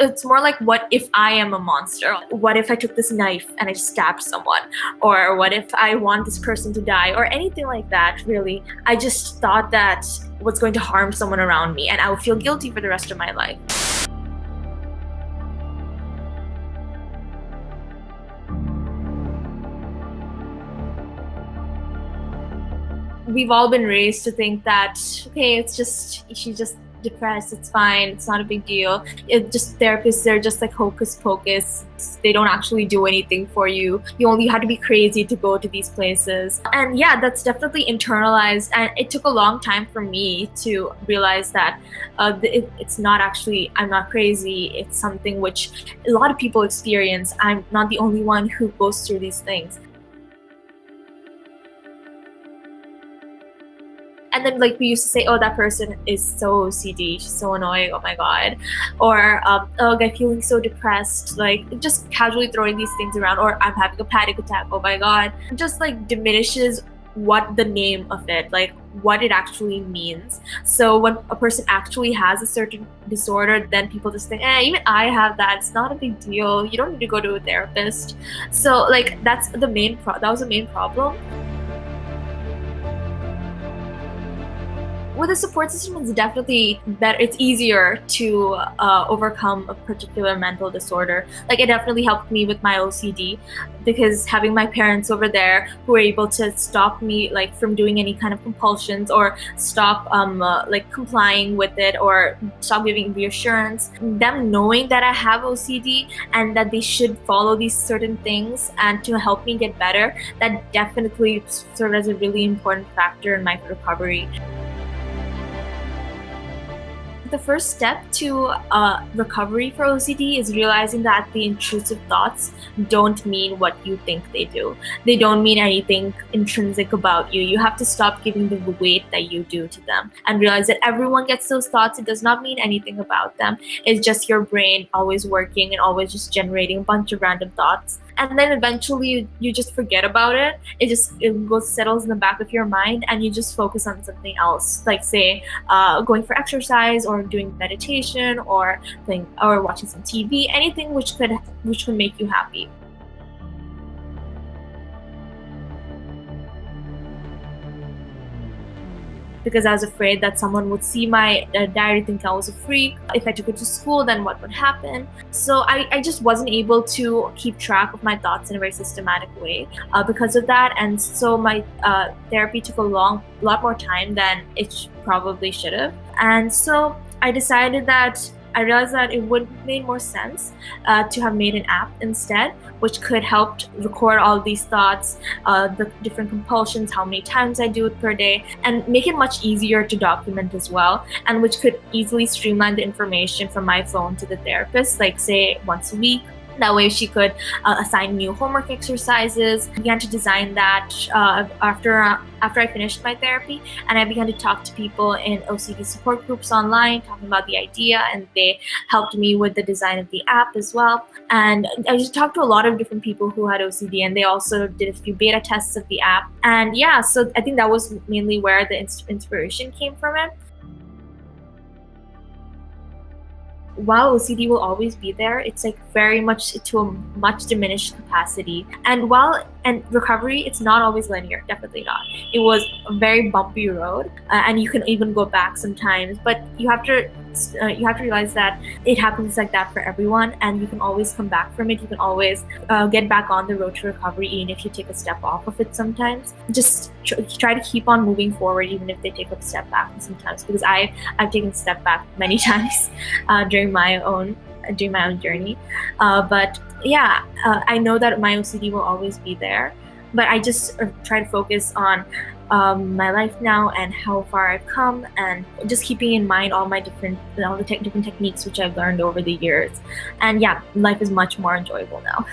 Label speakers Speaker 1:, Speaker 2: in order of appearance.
Speaker 1: It's more like, what if I am a monster? What if I took this knife and I stabbed someone? Or what if I want this person to die? Or anything like that, really. I just thought that was going to harm someone around me, and I would feel guilty for the rest of my life. We've all been raised to think that, okay, she's just depressed, it's fine, it's not a big deal. Therapists, they're just like hocus pocus. They don't actually do anything for you. You only have to be crazy to go to these places. And yeah, that's definitely internalized. And it took a long time for me to realize that it's not actually, I'm not crazy. It's something which a lot of people experience. I'm not the only one who goes through these things. And then, like, we used to say, oh, that person is so OCD, she's so annoying, oh my god. Or, oh, I'm feeling so depressed, like, just casually throwing these things around. Or, I'm having a panic attack, oh my god. It just, like, diminishes what the name of it, like, what it actually means. So when a person actually has a certain disorder, then people just think, even I have that, it's not a big deal, you don't need to go to a therapist. So, like, that was the main problem. With a support system, it's definitely better. It's easier to overcome a particular mental disorder. Like, it definitely helped me with my OCD, because having my parents over there who were able to stop me, like, from doing any kind of compulsions, or stop like complying with it, or stop giving reassurance. Them knowing that I have OCD and that they should follow these certain things and to help me get better, that definitely served as a really important factor in my recovery. The first step to recovery for OCD is realizing that the intrusive thoughts don't mean what you think they do. They don't mean anything intrinsic about you. You have to stop giving the weight that you do to them and realize that everyone gets those thoughts. It does not mean anything about them. It's just your brain always working and always just generating a bunch of random thoughts. And then eventually you just forget about it. It settles in the back of your mind, and you just focus on something else, like, say, going for exercise, or doing meditation, or watching some TV, anything which could make you happy. Because I was afraid that someone would see my diary, think I was a freak. If I took it to school, then what would happen? So I just wasn't able to keep track of my thoughts in a very systematic way because of that. And so my therapy took a lot more time than it probably should have. And so I realized that it would have made more sense to have made an app instead, which could help record all these thoughts, the different compulsions, how many times I do it per day, and make it much easier to document as well, and which could easily streamline the information from my phone to the therapist, like, say, once a week. That way she could assign new homework exercises. I began to design that after I finished my therapy, and I began to talk to people in OCD support groups online, talking about the idea, and they helped me with the design of the app as well. And I just talked to a lot of different people who had OCD, and they also did a few beta tests of the app. And yeah, so I think that was mainly where the inspiration came from it. While OCD will always be there, it's like very much to a much diminished capacity. And recovery, it's not always linear, definitely not. It was a very bumpy road, and you can even go back sometimes. But you have to realize that it happens like that for everyone, and you can always come back from it. You can always get back on the road to recovery, even if you take a step off of it sometimes. Just try to keep on moving forward, even if they take a step back sometimes, because I've taken a step back many times during my own journey. But yeah, I know that my OCD will always be there, but I just try to focus on my life now and how far I've come, and just keeping in mind all the different techniques which I've learned over the years. And yeah, life is much more enjoyable now.